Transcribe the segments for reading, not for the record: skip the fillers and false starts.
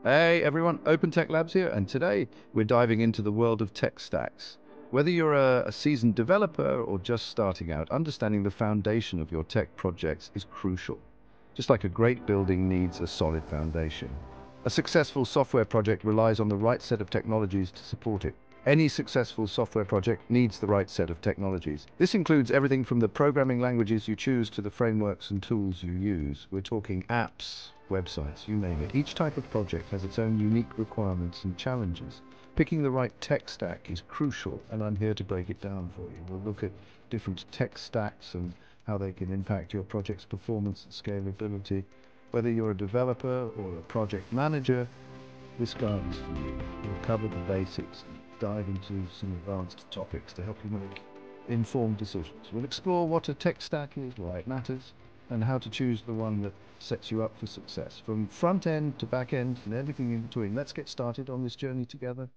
Hey everyone, OpenTechLabs here, and today we're diving into the world of tech stacks. Whether you're a seasoned developer or just starting out, understanding the foundation of your tech projects is crucial. Just like a great building needs a solid foundation. A successful software project relies on the right set of technologies to support it. Any successful software project needs the right set of technologies. This includes everything from the programming languages you choose to the frameworks and tools you use. We're talking apps, websites, you name it. Each type of project has its own unique requirements and challenges. Picking the right tech stack is crucial, and I'm here to break it down for you. We'll look at different tech stacks and how they can impact your project's performance and scalability. Whether you're a developer or a project manager, this guide is for you. We'll cover the basics and dive into some advanced topics to help you make informed decisions. We'll explore what a tech stack is, why it matters, and how to choose the one that sets you up for success. From front end to back end and everything in between. Let's get started on this journey together.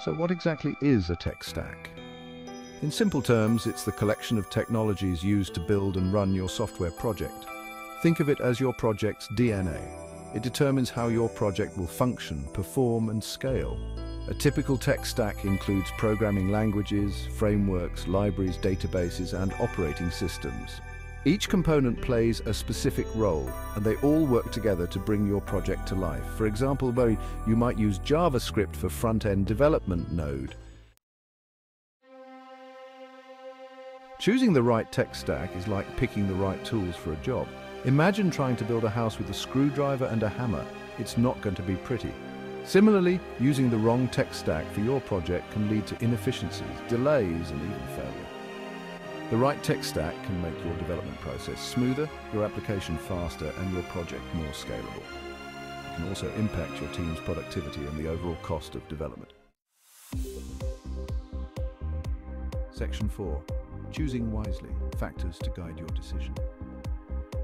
So what exactly is a tech stack? In simple terms, it's the collection of technologies used to build and run your software project. Think of it as your project's DNA. It determines how your project will function, perform, and scale. A typical tech stack includes programming languages, frameworks, libraries, databases, and operating systems. Each component plays a specific role, and they all work together to bring your project to life. For example, where you might use JavaScript for front-end development node. Choosing the right tech stack is like picking the right tools for a job. Imagine trying to build a house with a screwdriver and a hammer. It's not going to be pretty. Similarly, using the wrong tech stack for your project can lead to inefficiencies, delays, and even failure. The right tech stack can make your development process smoother, your application faster, and your project more scalable. It can also impact your team's productivity and the overall cost of development. Section 4. Choosing wisely. Factors to guide your decision.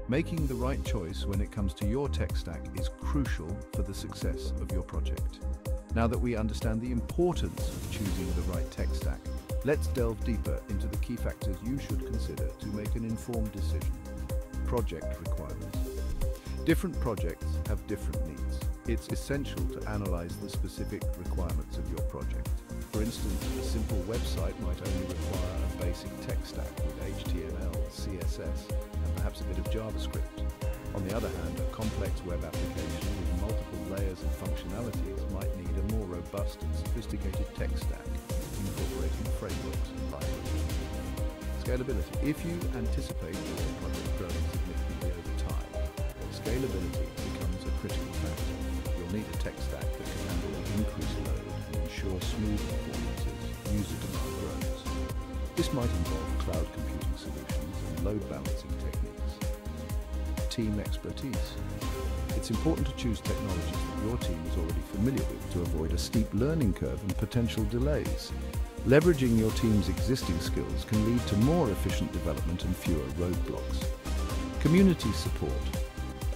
Making the right choice when it comes to your tech stack is crucial for the success of your project. Now that we understand the importance of choosing the right tech stack, let's delve deeper into the key factors you should consider to make an informed decision. Project requirements. Different projects have different needs. It's essential to analyze the specific requirements of your project. For instance, a simple website might only require a basic tech stack with HTML, CSS, and perhaps a bit of JavaScript. On the other hand, a complex web application with multiple layers and functionalities might need a more robust and sophisticated tech stack, incorporating frameworks and libraries. Scalability. If you anticipate your project growing significantly over time, scalability becomes a critical factor. You'll need a tech stack that can handle the increased load and ensure smooth performance as user demand grows. This might involve cloud computing solutions and load balancing techniques. Team expertise. It's important to choose technologies that your team is already familiar with to avoid a steep learning curve and potential delays. Leveraging your team's existing skills can lead to more efficient development and fewer roadblocks. Community support.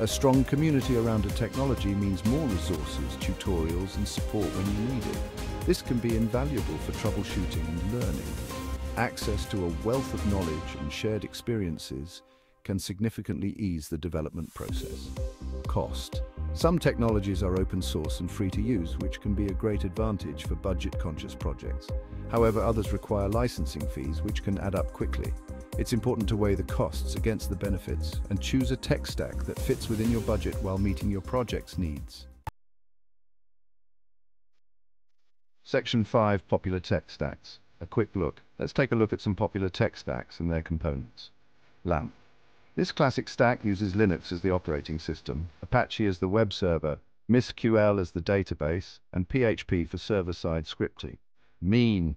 A strong community around a technology means more resources, tutorials, and support when you need it. This can be invaluable for troubleshooting and learning. Access to a wealth of knowledge and shared experiences can significantly ease the development process. Cost. Some technologies are open source and free to use, which can be a great advantage for budget-conscious projects. However, others require licensing fees, which can add up quickly. It's important to weigh the costs against the benefits and choose a tech stack that fits within your budget while meeting your project's needs. Section 5. Popular tech stacks. A quick look. Let's take a look at some popular tech stacks and their components. LAMP. This classic stack uses Linux as the operating system, Apache as the web server, MySQL as the database, and PHP for server-side scripting. Mean.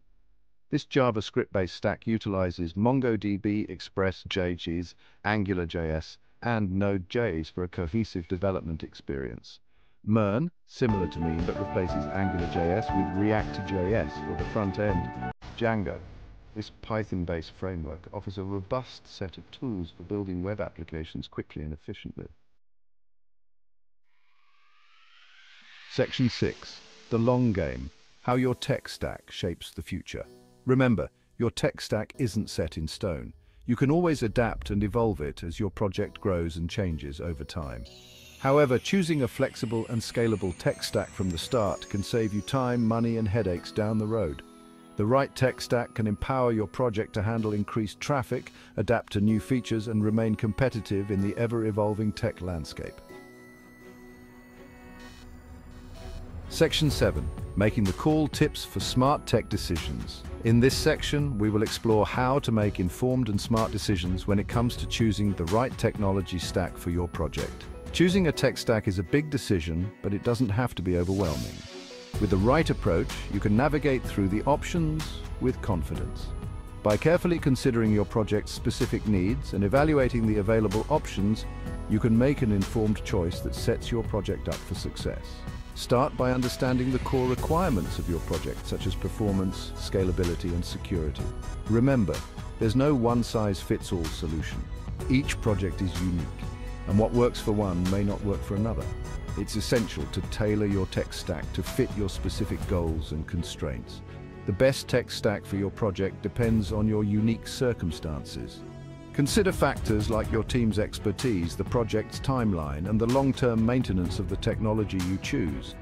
This JavaScript-based stack utilizes MongoDB, Express.js, AngularJS, and Node.js for a cohesive development experience. Mern, similar to Mean but replaces AngularJS with React.js for the front end. Django. This Python-based framework offers a robust set of tools for building web applications quickly and efficiently. Section 6. The long game. How your tech stack shapes the future. Remember, your tech stack isn't set in stone. You can always adapt and evolve it as your project grows and changes over time. However, choosing a flexible and scalable tech stack from the start can save you time, money, and headaches down the road. The right tech stack can empower your project to handle increased traffic, adapt to new features, and remain competitive in the ever-evolving tech landscape. Section 7. Making the call: tips for smart tech decisions. In this section, we will explore how to make informed and smart decisions when it comes to choosing the right technology stack for your project. Choosing a tech stack is a big decision, but it doesn't have to be overwhelming. With the right approach, you can navigate through the options with confidence. By carefully considering your project's specific needs and evaluating the available options, you can make an informed choice that sets your project up for success. Start by understanding the core requirements of your project, such as performance, scalability, and security. Remember, there's no one-size-fits-all solution. Each project is unique, and what works for one may not work for another. It's essential to tailor your tech stack to fit your specific goals and constraints. The best tech stack for your project depends on your unique circumstances. Consider factors like your team's expertise, the project's timeline, and the long-term maintenance of the technology you choose.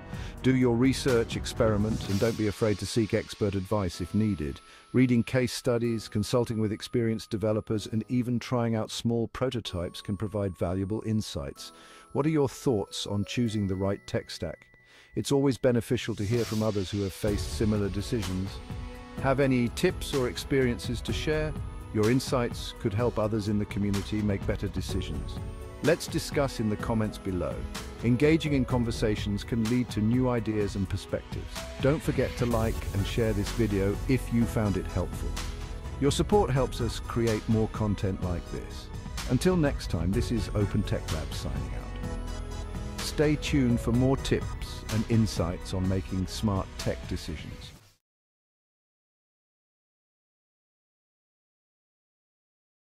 Do your research, experiment, and don't be afraid to seek expert advice if needed. Reading case studies, consulting with experienced developers, and even trying out small prototypes can provide valuable insights. What are your thoughts on choosing the right tech stack? It's always beneficial to hear from others who have faced similar decisions. Have any tips or experiences to share? Your insights could help others in the community make better decisions. Let's discuss in the comments below. Engaging in conversations can lead to new ideas and perspectives. Don't forget to like and share this video if you found it helpful. Your support helps us create more content like this. Until next time, this is OpenTechLabs signing out. Stay tuned for more tips and insights on making smart tech decisions.